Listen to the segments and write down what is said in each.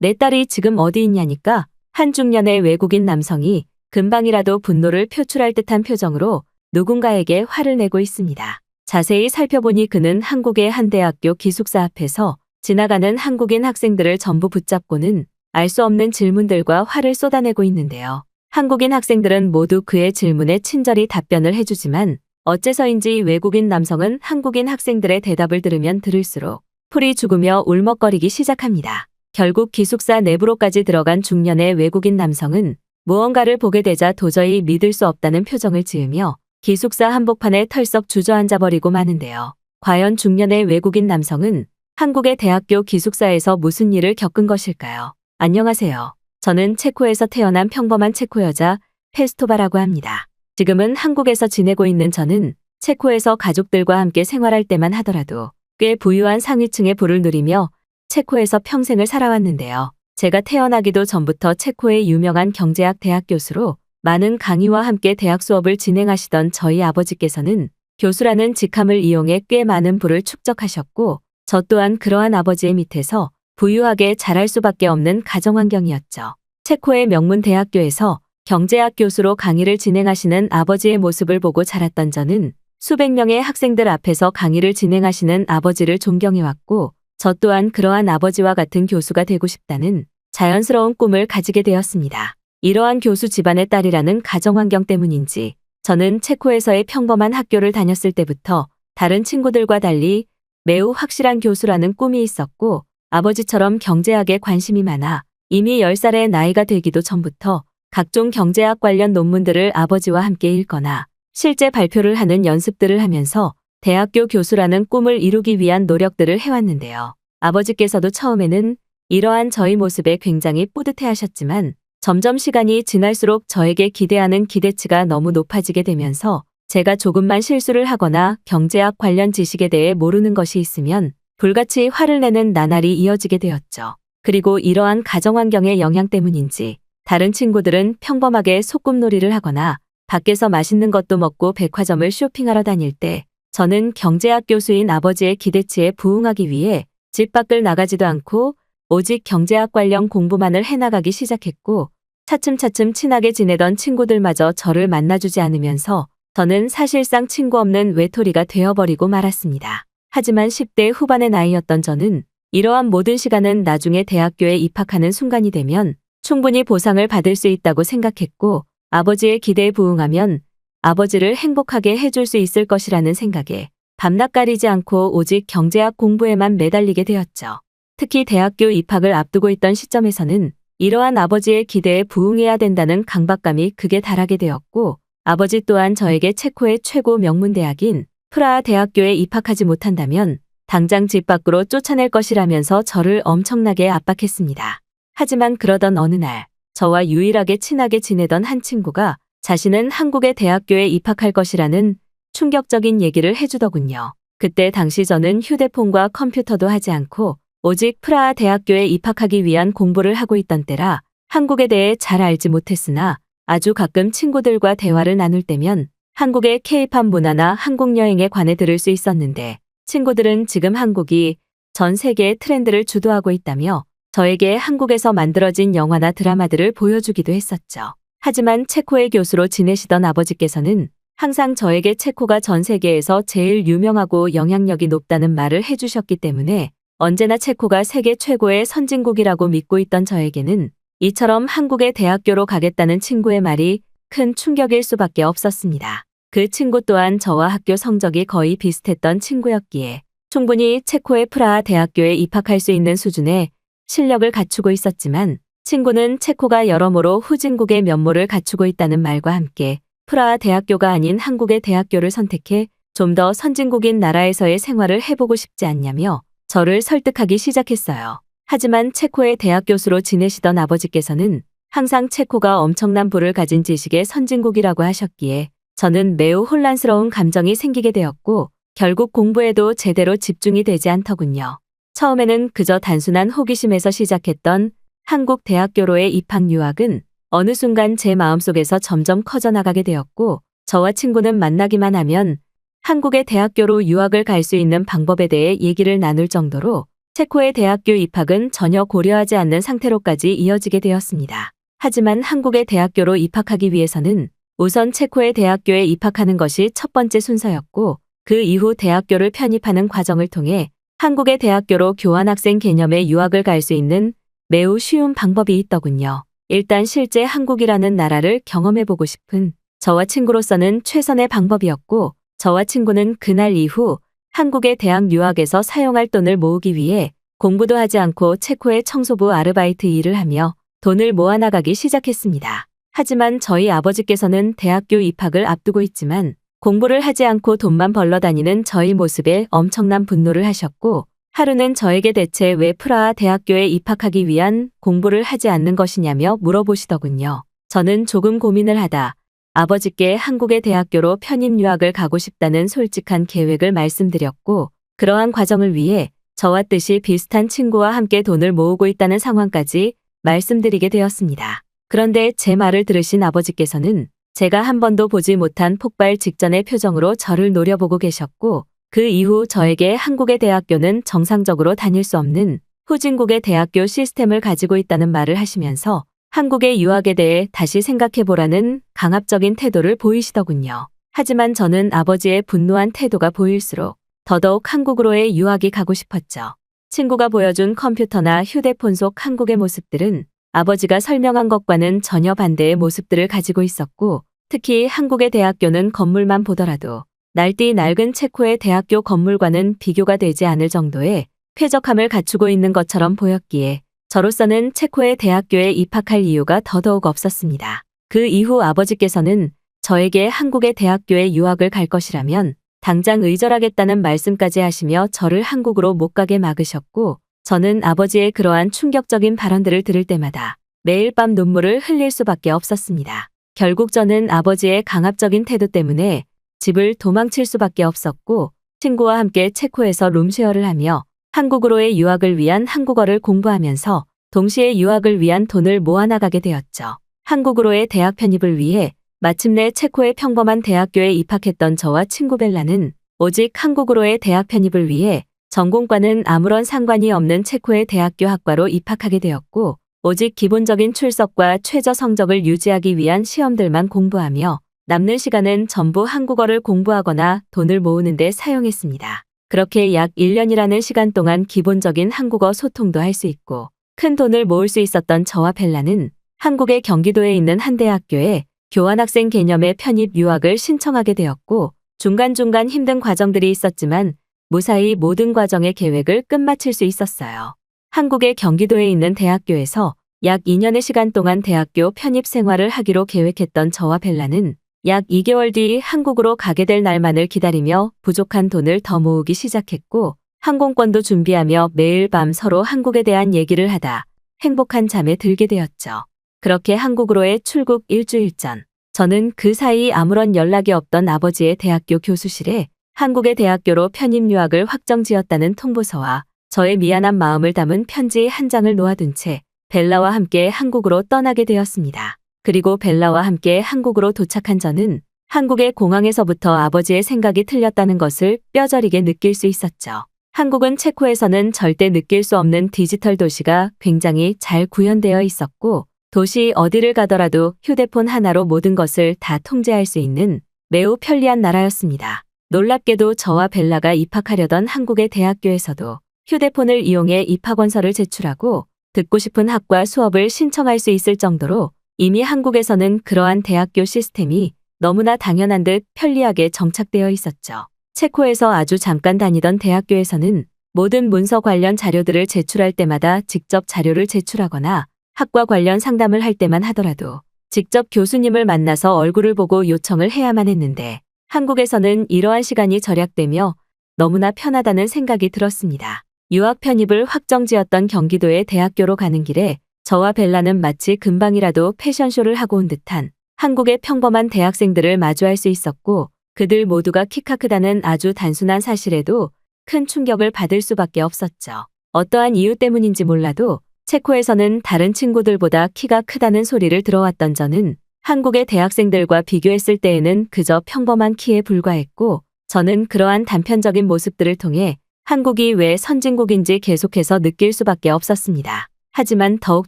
내 딸이 지금 어디 있냐니까 한 중년의 외국인 남성이 금방이라도 분노를 표출할 듯한 표정으로 누군가에게 화를 내고 있습니다. 자세히 살펴보니 그는 한국의 한 대학교 기숙사 앞에서 지나가는 한국인 학생들을 전부 붙잡고는 알 수 없는 질문들과 화를 쏟아내고 있는데요. 한국인 학생들은 모두 그의 질문에 친절히 답변을 해주지만 어째서인지 외국인 남성은 한국인 학생들의 대답을 들으면 들을수록 풀이 죽으며 울먹거리기 시작합니다. 결국 기숙사 내부로까지 들어간 중년의 외국인 남성은 무언가를 보게 되자 도저히 믿을 수 없다는 표정을 지으며 기숙사 한복판에 털썩 주저앉아 버리고 마는데요. 과연 중년의 외국인 남성은 한국의 대학교 기숙사에서 무슨 일을 겪은 것일까요? 안녕하세요. 저는 체코에서 태어난 평범한 체코 여자 페스토바라고 합니다. 지금은 한국에서 지내고 있는 저는 체코에서 가족들과 함께 생활할 때만 하더라도 꽤 부유한 상위층의 부를 누리며 체코에서 평생을 살아왔는데요. 제가 태어나기도 전부터 체코의 유명한 경제학 대학 교수로 많은 강의와 함께 대학 수업을 진행하시던 저희 아버지께서는 교수라는 직함을 이용해 꽤 많은 부를 축적하셨고 저 또한 그러한 아버지의 밑에서 부유하게 자랄 수밖에 없는 가정환경이었죠. 체코의 명문 대학교에서 경제학 교수로 강의를 진행하시는 아버지의 모습을 보고 자랐던 저는 수백 명의 학생들 앞에서 강의를 진행하시는 아버지를 존경해왔고 저 또한 그러한 아버지와 같은 교수가 되고 싶다는 자연스러운 꿈을 가지게 되었습니다. 이러한 교수 집안의 딸이라는 가정환경 때문인지 저는 체코에서의 평범한 학교를 다녔을 때부터 다른 친구들과 달리 매우 확실한 교수라는 꿈이 있었고 아버지처럼 경제학에 관심이 많아 이미 10살의 나이가 되기도 전부터 각종 경제학 관련 논문들을 아버지와 함께 읽거나 실제 발표를 하는 연습들을 하면서 대학교 교수라는 꿈을 이루기 위한 노력들을 해왔는데요. 아버지께서도 처음에는 이러한 저희 모습에 굉장히 뿌듯해하셨지만 점점 시간이 지날수록 저에게 기대하는 기대치가 너무 높아지게 되면서 제가 조금만 실수를 하거나 경제학 관련 지식에 대해 모르는 것이 있으면 불같이 화를 내는 나날이 이어지게 되었죠. 그리고 이러한 가정환경의 영향 때문인지 다른 친구들은 평범하게 소꿉놀이를 하거나 밖에서 맛있는 것도 먹고 백화점을 쇼핑하러 다닐 때 저는 경제학 교수인 아버지의 기대치에 부응하기 위해 집 밖을 나가지도 않고 오직 경제학 관련 공부만을 해나가기 시작했고 차츰차츰 친하게 지내던 친구들마저 저를 만나주지 않으면서 저는 사실상 친구 없는 외톨이가 되어버리고 말았습니다. 하지만 10대 후반의 나이였던 저는 이러한 모든 시간은 나중에 대학교에 입학하는 순간이 되면 충분히 보상을 받을 수 있다고 생각했고 아버지의 기대에 부응하면 아버지를 행복하게 해줄 수 있을 것이라는 생각에 밤낮 가리지 않고 오직 경제학 공부에만 매달리게 되었죠. 특히 대학교 입학을 앞두고 있던 시점에서는 이러한 아버지의 기대에 부응해야 된다는 강박감이 극에 달하게 되었고 아버지 또한 저에게 체코의 최고 명문대학인 프라하 대학교에 입학하지 못한다면 당장 집 밖으로 쫓아낼 것이라면서 저를 엄청나게 압박했습니다. 하지만 그러던 어느 날 저와 유일하게 친하게 지내던 한 친구가 자신은 한국의 대학교에 입학할 것이라는 충격적인 얘기를 해주더군요. 그때 당시 저는 휴대폰과 컴퓨터도 하지 않고 오직 프라하 대학교에 입학하기 위한 공부를 하고 있던 때라 한국에 대해 잘 알지 못했으나 아주 가끔 친구들과 대화를 나눌 때면 한국의 K-팝 문화나 한국 여행에 관해 들을 수 있었는데 친구들은 지금 한국이 전 세계의 트렌드를 주도하고 있다며 저에게 한국에서 만들어진 영화나 드라마들을 보여주기도 했었죠. 하지만 체코의 교수로 지내시던 아버지께서는 항상 저에게 체코가 전 세계에서 제일 유명하고 영향력이 높다는 말을 해주셨기 때문에 언제나 체코가 세계 최고의 선진국이라고 믿고 있던 저에게는 이처럼 한국의 대학교로 가겠다는 친구의 말이 큰 충격일 수밖에 없었습니다. 그 친구 또한 저와 학교 성적이 거의 비슷했던 친구였기에 충분히 체코의 프라하 대학교에 입학할 수 있는 수준의 실력을 갖추고 있었지만 친구는 체코가 여러모로 후진국의 면모를 갖추고 있다는 말과 함께 프라하 대학교가 아닌 한국의 대학교를 선택해 좀 더 선진국인 나라에서의 생활을 해보고 싶지 않냐며 저를 설득하기 시작했어요. 하지만 체코의 대학 교수로 지내시던 아버지께서는 항상 체코가 엄청난 부를 가진 지식의 선진국이라고 하셨기에 저는 매우 혼란스러운 감정이 생기게 되었고 결국 공부에도 제대로 집중이 되지 않더군요. 처음에는 그저 단순한 호기심에서 시작했던 한국 대학교로의 입학 유학은 어느 순간 제 마음속에서 점점 커져나가게 되었고 저와 친구는 만나기만 하면 한국의 대학교로 유학을 갈 수 있는 방법에 대해 얘기를 나눌 정도로 체코의 대학교 입학은 전혀 고려하지 않는 상태로까지 이어지게 되었습니다. 하지만 한국의 대학교로 입학하기 위해서는 우선 체코의 대학교에 입학하는 것이 첫 번째 순서였고, 그 이후 대학교를 편입하는 과정을 통해 한국의 대학교로 교환학생 개념의 유학을 갈 수 있는 매우 쉬운 방법이 있더군요. 일단 실제 한국이라는 나라를 경험해보고 싶은 저와 친구로서는 최선의 방법이었고, 저와 친구는 그날 이후 한국의 대학 유학에서 사용할 돈을 모으기 위해 공부도 하지 않고 체코의 청소부 아르바이트 일을 하며 돈을 모아나가기 시작했습니다. 하지만 저희 아버지께서는 대학교 입학을 앞두고 있지만 공부를 하지 않고 돈만 벌러 다니는 저희 모습에 엄청난 분노를 하셨고, 하루는 저에게 대체 왜 프라하 대학교에 입학하기 위한 공부를 하지 않는 것이냐며 물어보시더군요. 저는 조금 고민을 하다 아버지께 한국의 대학교로 편입 유학을 가고 싶다는 솔직한 계획을 말씀드렸고, 그러한 과정을 위해 저와 뜻이 비슷한 친구와 함께 돈을 모으고 있다는 상황까지 말씀드리게 되었습니다. 그런데 제 말을 들으신 아버지께서는 제가 한 번도 보지 못한 폭발 직전의 표정으로 저를 노려보고 계셨고, 그 이후 저에게 한국의 대학교는 정상적으로 다닐 수 없는 후진국의 대학교 시스템을 가지고 있다는 말을 하시면서 한국의 유학에 대해 다시 생각해보라는 강압적인 태도를 보이시더군요. 하지만 저는 아버지의 분노한 태도가 보일수록 더더욱 한국으로의 유학이 가고 싶었죠. 친구가 보여준 컴퓨터나 휴대폰 속 한국의 모습들은 아버지가 설명한 것과는 전혀 반대의 모습들을 가지고 있었고, 특히 한국의 대학교는 건물만 보더라도 날띠 낡은 체코의 대학교 건물과는 비교가 되지 않을 정도의 쾌적함을 갖추고 있는 것처럼 보였기에 저로서는 체코의 대학교에 입학할 이유가 더더욱 없었습니다. 그 이후 아버지께서는 저에게 한국의 대학교에 유학을 갈 것이라면 당장 의절하겠다는 말씀까지 하시며 저를 한국으로 못 가게 막으셨고, 저는 아버지의 그러한 충격적인 발언들을 들을 때마다 매일 밤 눈물을 흘릴 수밖에 없었습니다. 결국 저는 아버지의 강압적인 태도 때문에 집을 도망칠 수밖에 없었고, 친구와 함께 체코에서 룸쉐어를 하며 한국으로의 유학을 위한 한국어를 공부하면서 동시에 유학을 위한 돈을 모아나가게 되었죠. 한국으로의 대학 편입을 위해 마침내 체코의 평범한 대학교에 입학했던 저와 친구 벨라는 오직 한국으로의 대학 편입을 위해 전공과는 아무런 상관이 없는 체코의 대학교 학과로 입학하게 되었고, 오직 기본적인 출석과 최저 성적을 유지하기 위한 시험들만 공부하며 남는 시간은 전부 한국어를 공부하거나 돈을 모으는 데 사용했습니다. 그렇게 약 1년이라는 시간 동안 기본적인 한국어 소통도 할 수 있고 큰 돈을 모을 수 있었던 저와 벨라는 한국의 경기도에 있는 한 대학교에 교환학생 개념의 편입 유학을 신청하게 되었고, 중간중간 힘든 과정들이 있었지만 무사히 모든 과정의 계획을 끝마칠 수 있었어요. 한국의 경기도에 있는 대학교에서 약 2년의 시간 동안 대학교 편입 생활을 하기로 계획했던 저와 벨라는 약 2개월 뒤 한국으로 가게 될 날만을 기다리며 부족한 돈을 더 모으기 시작했고, 항공권도 준비하며 매일 밤 서로 한국에 대한 얘기를 하다 행복한 잠에 들게 되었죠. 그렇게 한국으로의 출국 일주일 전, 저는 그 사이 아무런 연락이 없던 아버지의 대학교 교수실에 한국의 대학교로 편입 유학을 확정지었다는 통보서와 저의 미안한 마음을 담은 편지 한 장을 놓아둔 채 벨라와 함께 한국으로 떠나게 되었습니다. 그리고 벨라와 함께 한국으로 도착한 저는 한국의 공항에서부터 아버지의 생각이 틀렸다는 것을 뼈저리게 느낄 수 있었죠. 한국은 체코에서는 절대 느낄 수 없는 디지털 도시가 굉장히 잘 구현되어 있었고, 도시 어디를 가더라도 휴대폰 하나로 모든 것을 다 통제할 수 있는 매우 편리한 나라였습니다. 놀랍게도 저와 벨라가 입학하려던 한국의 대학교에서도 휴대폰을 이용해 입학원서를 제출하고 듣고 싶은 학과 수업을 신청할 수 있을 정도로 이미 한국에서는 그러한 대학교 시스템이 너무나 당연한 듯 편리하게 정착되어 있었죠. 체코에서 아주 잠깐 다니던 대학교에서는 모든 문서 관련 자료들을 제출할 때마다 직접 자료를 제출하거나 학과 관련 상담을 할 때만 하더라도 직접 교수님을 만나서 얼굴을 보고 요청을 해야만 했는데, 한국에서는 이러한 시간이 절약되며 너무나 편하다는 생각이 들었습니다. 유학 편입을 확정지었던 경기도의 대학교로 가는 길에 저와 벨라는 마치 금방이라도 패션쇼를 하고 온 듯한 한국의 평범한 대학생들을 마주할 수 있었고, 그들 모두가 키가 크다는 아주 단순한 사실에도 큰 충격을 받을 수밖에 없었죠. 어떠한 이유 때문인지 몰라도 체코에서는 다른 친구들보다 키가 크다는 소리를 들어왔던 저는 한국의 대학생들과 비교했을 때에는 그저 평범한 키에 불과했고, 저는 그러한 단편적인 모습들을 통해 한국이 왜 선진국인지 계속해서 느낄 수밖에 없었습니다. 하지만 더욱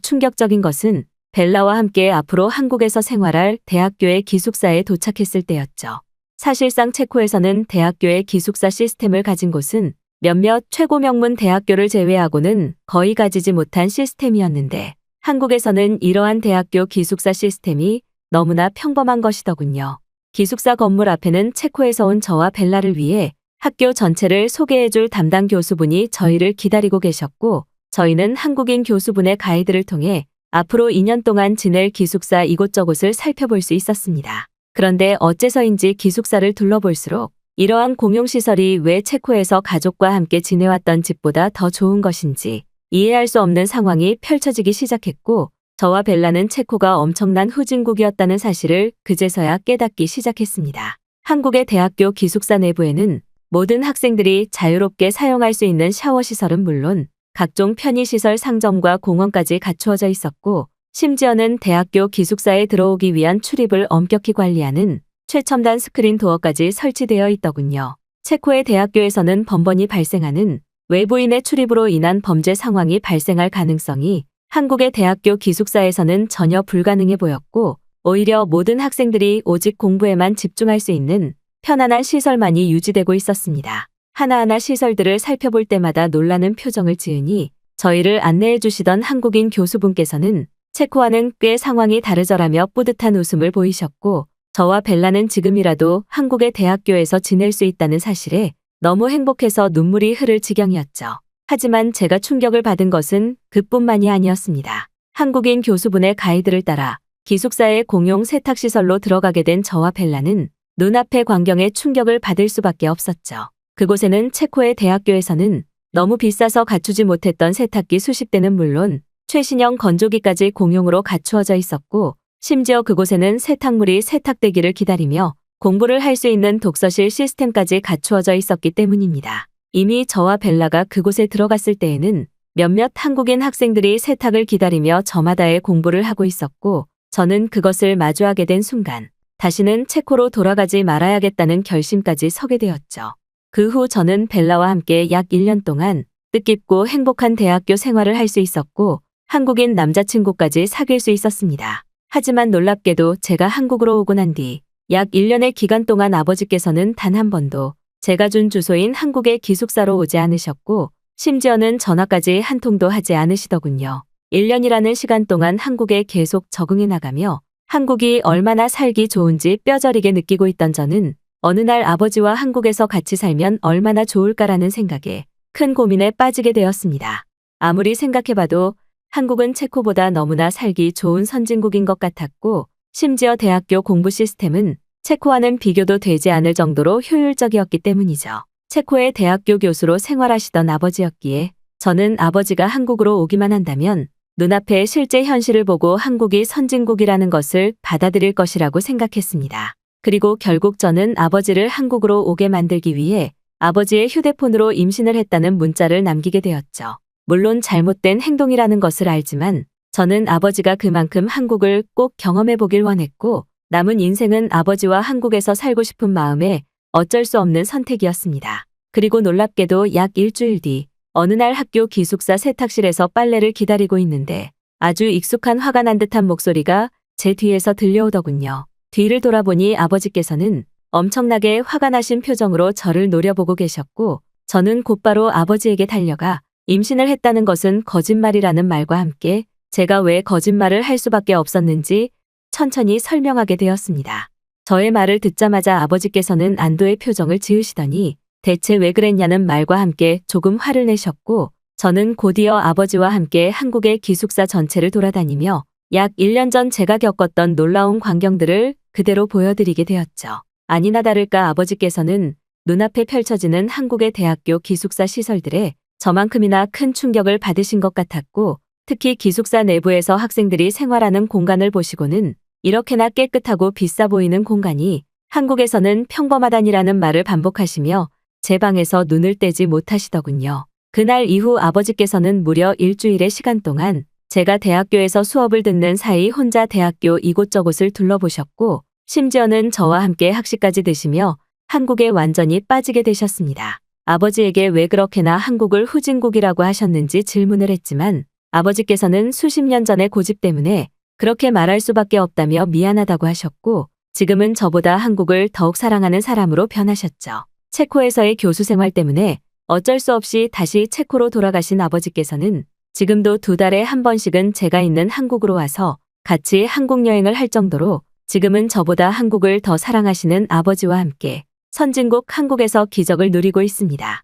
충격적인 것은 벨라와 함께 앞으로 한국에서 생활할 대학교의 기숙사에 도착했을 때였죠. 사실상 체코에서는 대학교의 기숙사 시스템을 가진 곳은 몇몇 최고 명문 대학교를 제외하고는 거의 가지지 못한 시스템이었는데 한국에서는 이러한 대학교 기숙사 시스템이 너무나 평범한 것이더군요. 기숙사 건물 앞에는 체코에서 온 저와 벨라를 위해 학교 전체를 소개해줄 담당 교수분이 저희를 기다리고 계셨고 저희는 한국인 교수분의 가이드를 통해 앞으로 2년 동안 지낼 기숙사 이곳저곳을 살펴볼 수 있었습니다. 그런데 어째서인지 기숙사를 둘러볼수록 이러한 공용시설이 왜 체코에서 가족과 함께 지내왔던 집보다 더 좋은 것인지 이해할 수 없는 상황이 펼쳐지기 시작했고 저와 벨라는 체코가 엄청난 후진국이었다는 사실을 그제서야 깨닫기 시작했습니다. 한국의 대학교 기숙사 내부에는 모든 학생들이 자유롭게 사용할 수 있는 샤워시설은 물론 각종 편의시설 상점과 공원까지 갖추어져 있었고 심지어는 대학교 기숙사에 들어오기 위한 출입을 엄격히 관리하는 최첨단 스크린 도어까지 설치되어 있더군요. 체코의 대학교에서는 번번이 발생하는 외부인의 출입으로 인한 범죄 상황이 발생할 가능성이 한국의 대학교 기숙사에서는 전혀 불가능해 보였고 오히려 모든 학생들이 오직 공부에만 집중할 수 있는 편안한 시설만이 유지되고 있었습니다. 하나하나 시설들을 살펴볼 때마다 놀라는 표정을 지으니 저희를 안내해 주시던 한국인 교수분께서는 체코와는 꽤 상황이 다르저라며 뿌듯한 웃음을 보이셨고 저와 벨라는 지금이라도 한국의 대학교에서 지낼 수 있다는 사실에 너무 행복해서 눈물이 흐를 지경이었죠. 하지만 제가 충격을 받은 것은 그뿐만이 아니었습니다. 한국인 교수분의 가이드를 따라 기숙사의 공용 세탁시설로 들어가게 된 저와 벨라는 눈앞의 광경에 충격을 받을 수밖에 없었죠. 그곳에는 체코의 대학교에서는 너무 비싸서 갖추지 못했던 세탁기 수십 대는 물론 최신형 건조기까지 공용으로 갖추어져 있었고 심지어 그곳에는 세탁물이 세탁되기를 기다리며 공부를 할 수 있는 독서실 시스템까지 갖추어져 있었기 때문입니다. 이미 저와 벨라가 그곳에 들어갔을 때에는 몇몇 한국인 학생들이 세탁을 기다리며 저마다의 공부를 하고 있었고 저는 그것을 마주하게 된 순간 다시는 체코로 돌아가지 말아야겠다는 결심까지 서게 되었죠. 그 후 저는 벨라와 함께 약 1년 동안 뜻깊고 행복한 대학교 생활을 할 수 있었고 한국인 남자친구까지 사귈 수 있었습니다. 하지만 놀랍게도 제가 한국으로 오고 난 뒤 약 1년의 기간 동안 아버지께서는 단 한 번도 제가 준 주소인 한국의 기숙사로 오지 않으셨고 심지어는 전화까지 한 통도 하지 않으시더군요. 1년이라는 시간 동안 한국에 계속 적응해 나가며 한국이 얼마나 살기 좋은지 뼈저리게 느끼고 있던 저는 어느 날 아버지와 한국에서 같이 살면 얼마나 좋을까라는 생각에 큰 고민에 빠지게 되었습니다. 아무리 생각해봐도 한국은 체코보다 너무나 살기 좋은 선진국인 것 같았고 심지어 대학교 공부 시스템은 체코와는 비교도 되지 않을 정도로 효율적이었기 때문이죠. 체코의 대학교 교수로 생활하시던 아버지였기에 저는 아버지가 한국으로 오기만 한다면 눈앞의 실제 현실을 보고 한국이 선진국이라는 것을 받아들일 것이라고 생각했습니다. 그리고 결국 저는 아버지를 한국으로 오게 만들기 위해 아버지의 휴대폰으로 임신을 했다는 문자를 남기게 되었죠. 물론 잘못된 행동이라는 것을 알지만 저는 아버지가 그만큼 한국을 꼭 경험해 보길 원했고 남은 인생은 아버지와 한국에서 살고 싶은 마음에 어쩔 수 없는 선택이었습니다. 그리고 놀랍게도 약 일주일 뒤 어느 날 학교 기숙사 세탁실에서 빨래를 기다리고 있는데 아주 익숙한 화가 난 듯한 목소리가 제 뒤에서 들려오더군요. 뒤를 돌아보니 아버지께서는 엄청나게 화가 나신 표정으로 저를 노려보고 계셨고 저는 곧바로 아버지에게 달려가 임신을 했다는 것은 거짓말이라는 말과 함께 제가 왜 거짓말을 할 수밖에 없었는지 천천히 설명하게 되었습니다. 저의 말을 듣자마자 아버지께서는 안도의 표정을 지으시더니 대체 왜 그랬냐는 말과 함께 조금 화를 내셨고 저는 곧이어 아버지와 함께 한국의 기숙사 전체를 돌아다니며 약 1년 전 제가 겪었던 놀라운 광경들을 그대로 보여드리게 되었죠. 아니나 다를까 아버지께서는 눈앞에 펼쳐지는 한국의 대학교 기숙사 시설들에 저만큼이나 큰 충격을 받으신 것 같았고 특히 기숙사 내부에서 학생들이 생활하는 공간을 보시고는 이렇게나 깨끗하고 비싸 보이는 공간이 한국에서는 평범하다니라는 말을 반복하시며 제 방에서 눈을 떼지 못하시더군요. 그날 이후 아버지께서는 무려 일주일의 시간 동안 제가 대학교에서 수업을 듣는 사이 혼자 대학교 이곳저곳을 둘러보셨고 심지어는 저와 함께 학식까지 드시며 한국에 완전히 빠지게 되셨습니다. 아버지에게 왜 그렇게나 한국을 후진국이라고 하셨는지 질문을 했지만 아버지께서는 수십 년 전의 고집 때문에 그렇게 말할 수밖에 없다며 미안하다고 하셨고 지금은 저보다 한국을 더욱 사랑하는 사람으로 변하셨죠. 체코에서의 교수 생활 때문에 어쩔 수 없이 다시 체코로 돌아가신 아버지께서는 지금도 2달에 한 번씩은 제가 있는 한국으로 와서 같이 한국 여행을 할 정도로 지금은 저보다 한국을 더 사랑하시는 아버지와 함께 선진국 한국에서 기적을 누리고 있습니다.